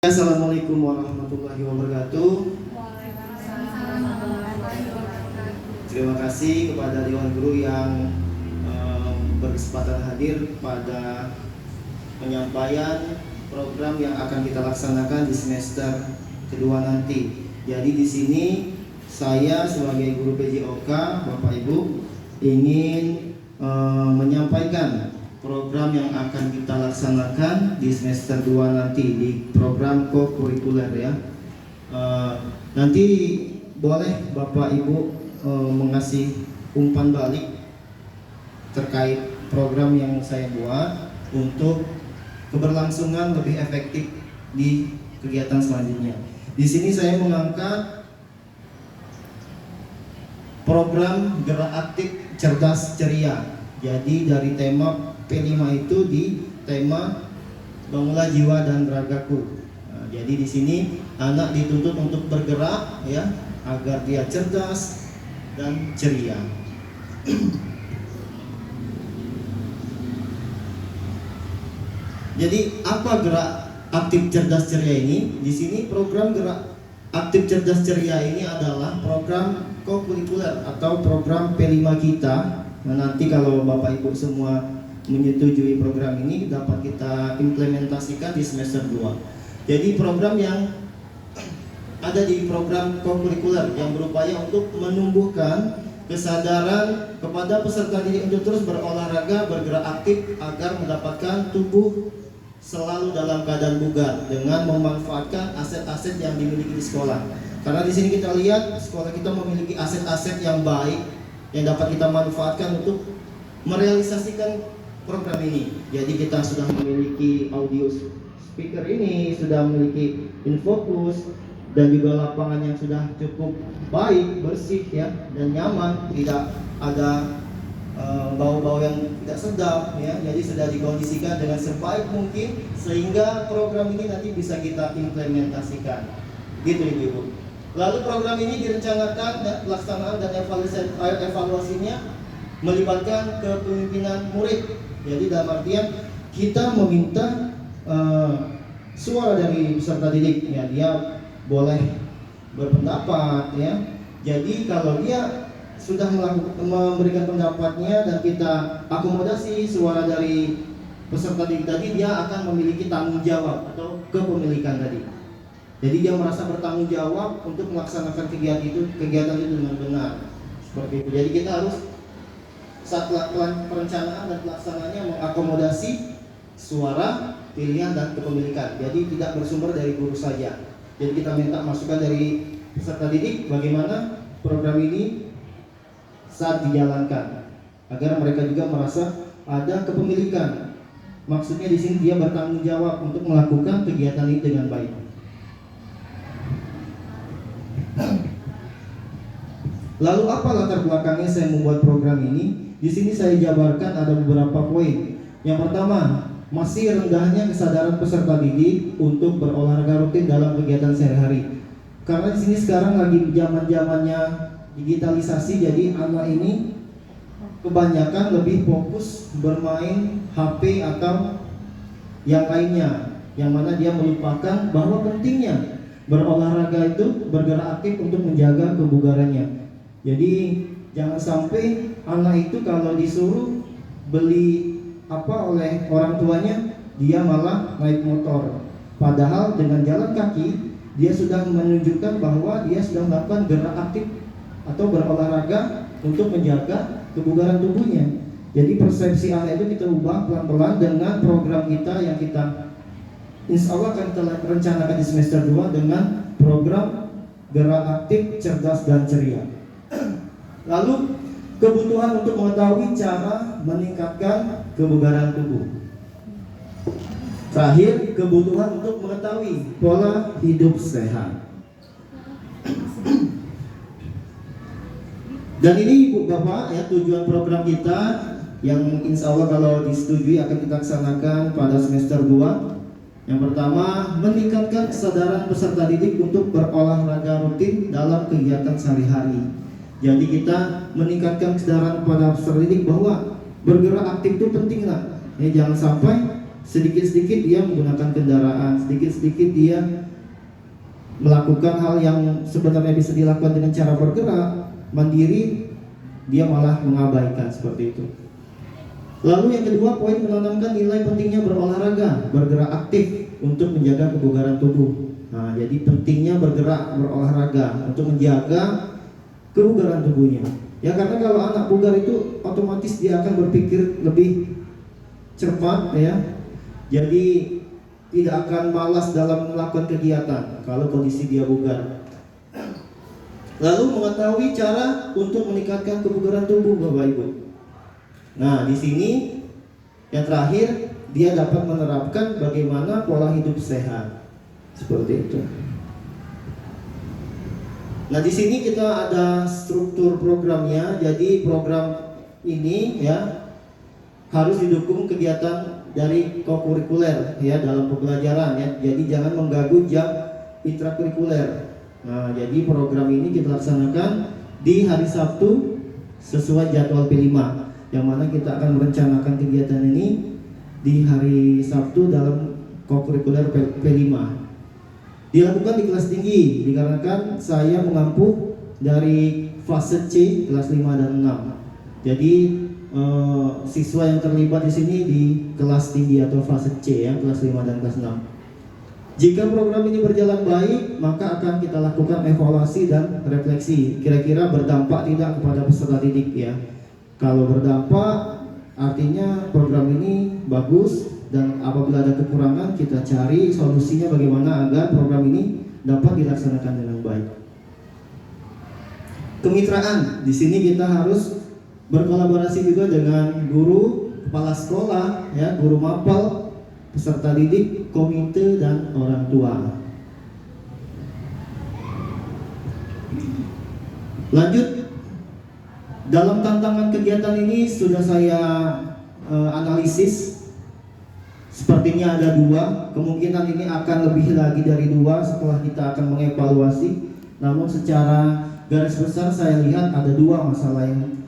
Assalamualaikum warahmatullahi wabarakatuh. Terima kasih kepada Dewan Guru yang berkesempatan hadir pada penyampaian program yang akan kita laksanakan di semester kedua nanti. Jadi di sini saya sebagai guru PJOK, Bapak Ibu, ingin menyampaikan program yang akan kita laksanakan di semester 2 nanti di program co-kurikuler ya. Nanti boleh Bapak Ibu mengasih umpan balik terkait program yang saya buat untuk keberlangsungan lebih efektif di kegiatan selanjutnya. Di sini saya mengangkat program gerak aktif cerdas ceria. Jadi dari tema P5 itu di tema bangunlah jiwa dan ragaku. Jadi di sini anak dituntut untuk bergerak ya agar dia cerdas dan ceria. Jadi apa gerak aktif cerdas ceria ini? Di sini program gerak aktif cerdas ceria ini adalah program co-kurikuler atau program P5 kita. Nah, nanti kalau Bapak Ibu semua menyetujui program ini dapat kita implementasikan di semester 2. Jadi program yang ada di program co-kurikuler yang berupaya untuk menumbuhkan kesadaran kepada peserta didik untuk terus berolahraga, bergerak aktif agar mendapatkan tubuh selalu dalam keadaan bugar dengan memanfaatkan aset-aset yang dimiliki di sekolah. Karena di sini kita lihat sekolah kita memiliki aset-aset yang baik yang dapat kita manfaatkan untuk merealisasikan program ini. Jadi kita sudah memiliki audio speaker ini, sudah memiliki infocus dan juga lapangan yang sudah cukup baik, bersih ya dan nyaman, tidak ada bau-bau yang tidak sedap ya. Jadi sudah dikondisikan dengan sebaik mungkin sehingga program ini nanti bisa kita implementasikan. Gitu Ibu-ibu. Lalu program ini direncanakan dan pelaksanaan dan evaluasinya melibatkan kepemimpinan murid. Jadi dalam artian kita meminta suara dari peserta didik ya, dia boleh berpendapat ya. Jadi kalau dia sudah memberikan pendapatnya dan kita akomodasi suara dari peserta didik tadi, dia akan memiliki tanggung jawab atau kepemilikan tadi. Jadi dia merasa bertanggung jawab untuk melaksanakan kegiatan itu dengan benar. Seperti itu. Jadi kita harus saat perencanaan dan pelaksanaannya mengakomodasi suara, pilihan dan kepemilikan. Jadi tidak bersumber dari guru saja. Jadi kita minta masukan dari peserta didik bagaimana program ini saat dijalankan agar mereka juga merasa ada kepemilikan. Maksudnya di sini dia bertanggung jawab untuk melakukan kegiatan ini dengan baik. Lalu apa latar belakangnya saya membuat program ini? Di sini saya jabarkan ada beberapa poin. Yang pertama, masih rendahnya kesadaran peserta didik untuk berolahraga rutin dalam kegiatan sehari-hari. Karena di sini sekarang lagi zaman-zamannya digitalisasi, jadi anak ini kebanyakan lebih fokus bermain HP atau yang lainnya, yang mana dia melupakan bahwa pentingnya berolahraga itu bergerak aktif untuk menjaga kebugarannya. Jadi jangan sampai anak itu kalau disuruh beli apa oleh orang tuanya, dia malah naik motor. Padahal dengan jalan kaki dia sudah menunjukkan bahwa dia sudah melakukan gerak aktif atau berolahraga untuk menjaga kebugaran tubuhnya. Jadi persepsi anak itu kita ubah pelan-pelan dengan program kita yang kita insya Allah akan kita rencanakan di semester 2 dengan program gerak aktif cerdas dan ceria. Lalu kebutuhan untuk mengetahui cara meningkatkan kebugaran tubuh. Terakhir, kebutuhan untuk mengetahui pola hidup sehat. Dan ini Ibu Bapak ya, tujuan program kita yang insya Allah kalau disetujui akan kita laksanakan pada semester 2. Yang pertama, meningkatkan kesadaran peserta didik untuk berolahraga rutin dalam kegiatan sehari-hari. Jadi kita meningkatkan kesadaran pada peserta didik bahwa bergerak aktif itu penting lah. Jangan sampai sedikit-sedikit dia menggunakan kendaraan, sedikit-sedikit dia melakukan hal yang sebenarnya bisa dilakukan dengan cara bergerak mandiri, dia malah mengabaikan seperti itu. Lalu yang kedua, poin menanamkan nilai pentingnya berolahraga, bergerak aktif untuk menjaga kebugaran tubuh. Nah, jadi pentingnya bergerak, berolahraga untuk menjaga kebugaran tubuhnya. Ya, karena kalau anak bugar itu otomatis dia akan berpikir lebih cepat ya. Jadi tidak akan malas dalam melakukan kegiatan kalau kondisi dia bugar. Lalu mengetahui cara untuk meningkatkan kebugaran tubuh, Bapak Ibu. Nah, di sini yang terakhir, dia dapat menerapkan bagaimana pola hidup sehat. Seperti itu. Nah, di sini kita ada struktur programnya. Jadi program ini ya harus didukung kegiatan dari kokurikuler ya dalam pembelajaran ya. Jadi jangan mengganggu jam intrakurikuler. Nah, jadi program ini kita laksanakan di hari Sabtu sesuai jadwal P5, yang mana kita akan merencanakan kegiatan ini di hari Sabtu dalam kokurikuler P5. Dilakukan di kelas tinggi dikarenakan saya mengampu dari fase C kelas 5 dan 6. Jadi siswa yang terlibat di sini di kelas tinggi atau fase C ya, kelas 5 dan kelas 6. Jika program ini berjalan baik, maka akan kita lakukan evaluasi dan refleksi. Kira-kira berdampak tidak kepada peserta didik ya. Kalau berdampak, artinya program ini bagus, dan apabila ada kekurangan kita cari solusinya bagaimana agar program ini dapat dilaksanakan dengan baik. Kemitraan, di sini kita harus berkolaborasi juga dengan guru, kepala sekolah, ya, guru mapel, peserta didik, komite, dan orang tua. Lanjut, dalam tantangan kegiatan ini sudah saya analisis. Sepertinya ada 2, kemungkinan ini akan lebih lagi dari 2 setelah kita akan mengevaluasi. Namun secara garis besar saya lihat ada 2 masalah yang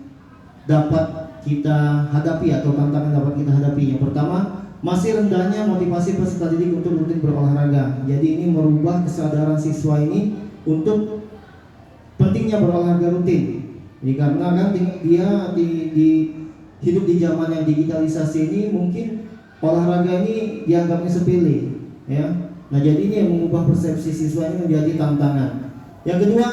dapat kita hadapi atau tantangan dapat kita hadapi. Yang pertama, masih rendahnya motivasi peserta didik untuk rutin berolahraga. Jadi ini merubah kesadaran siswa ini untuk pentingnya berolahraga rutin. Jadi karena kan dia di hidup di zaman yang digitalisasi ini, mungkin olahraga ini dianggapnya sepele, ya. Nah, jadi ini yang mengubah persepsi siswa ini menjadi tantangan. Yang kedua,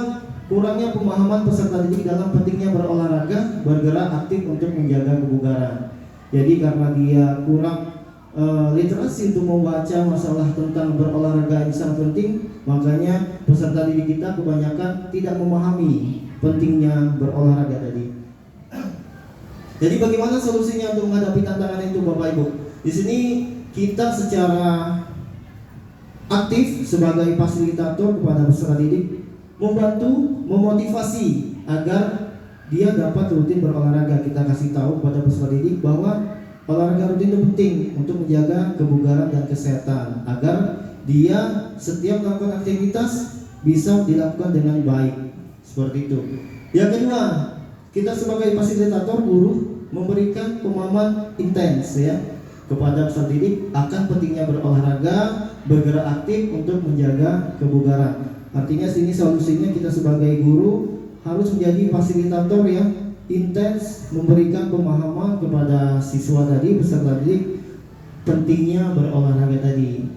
kurangnya pemahaman peserta didik dalam pentingnya berolahraga, bergerak aktif untuk menjaga kebugaran. Jadi karena dia kurang literasi untuk membaca masalah tentang berolahraga ini sangat penting, makanya peserta didik kita kebanyakan tidak memahami pentingnya berolahraga tadi. Jadi bagaimana solusinya untuk menghadapi tantangan itu, Bapak Ibu? Di sini kita secara aktif sebagai fasilitator kepada peserta didik membantu, memotivasi agar dia dapat rutin berolahraga. Kita kasih tahu kepada peserta didik bahwa olahraga rutin itu penting untuk menjaga kebugaran dan kesehatan, agar dia setiap melakukan aktivitas bisa dilakukan dengan baik. Seperti itu. Yang kedua, kita sebagai fasilitator guru memberikan pemahaman intens ya kepada peserta didik akan pentingnya berolahraga, bergerak aktif untuk menjaga kebugaran. Artinya sini solusinya kita sebagai guru harus menjadi fasilitator yang intens memberikan pemahaman kepada siswa tadi, peserta didik, pentingnya berolahraga tadi.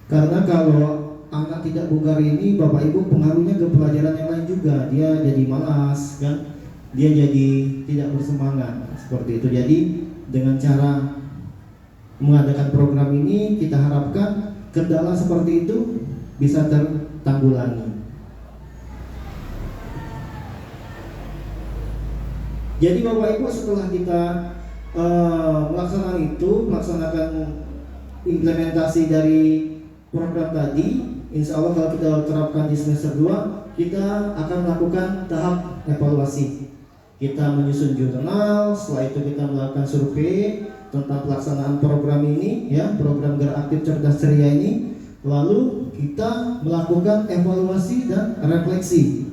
Karena kalau anak tidak bugar ini, Bapak Ibu, pengaruhnya ke pelajaran yang lain juga. Dia jadi malas kan, dia jadi tidak bersemangat seperti itu. Jadi dengan cara mengadakan program ini kita harapkan kendala seperti itu bisa tertanggulangi. Jadi Bapak Ibu, setelah kita melaksanakan implementasi dari program tadi, insya Allah kalau kita terapkan di semester 2, kita akan melakukan tahap evaluasi. Kita menyusun jurnal, setelah itu kita melakukan survei tentang pelaksanaan program ini, ya, program Gerak Aktif Cerdas Ceria ini. Lalu kita melakukan evaluasi dan refleksi.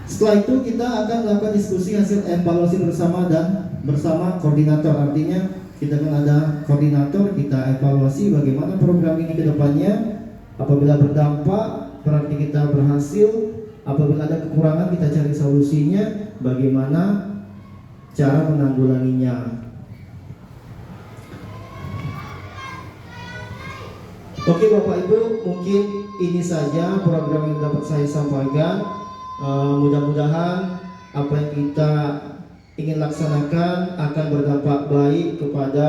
Setelah itu kita akan melakukan diskusi hasil evaluasi bersama koordinator. Artinya kita kan ada koordinator, kita evaluasi bagaimana program ini ke depannya. Apabila berdampak berarti kita berhasil, apabila ada kekurangan kita cari solusinya, bagaimana cara menanggulanginya. Oke Bapak Ibu, mungkin ini saja program yang dapat saya sampaikan. Mudah-mudahan apa yang kita ingin laksanakan akan berdampak baik kepada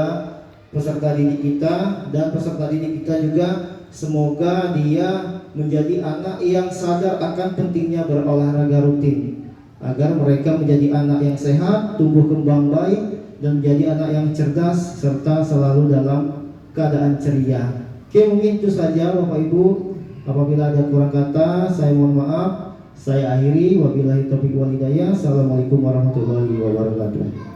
peserta didik kita, dan peserta didik kita juga semoga dia menjadi anak yang sadar akan pentingnya berolahraga rutin, agar mereka menjadi anak yang sehat, tumbuh kembang baik, dan menjadi anak yang cerdas serta selalu dalam keadaan ceria. Oke, mungkin itu saja Bapak Ibu. Apabila ada kurang kata, saya mohon maaf. Saya akhiri, wabillahi taufiq wal hidayah. Assalamualaikum warahmatullahi wabarakatuh.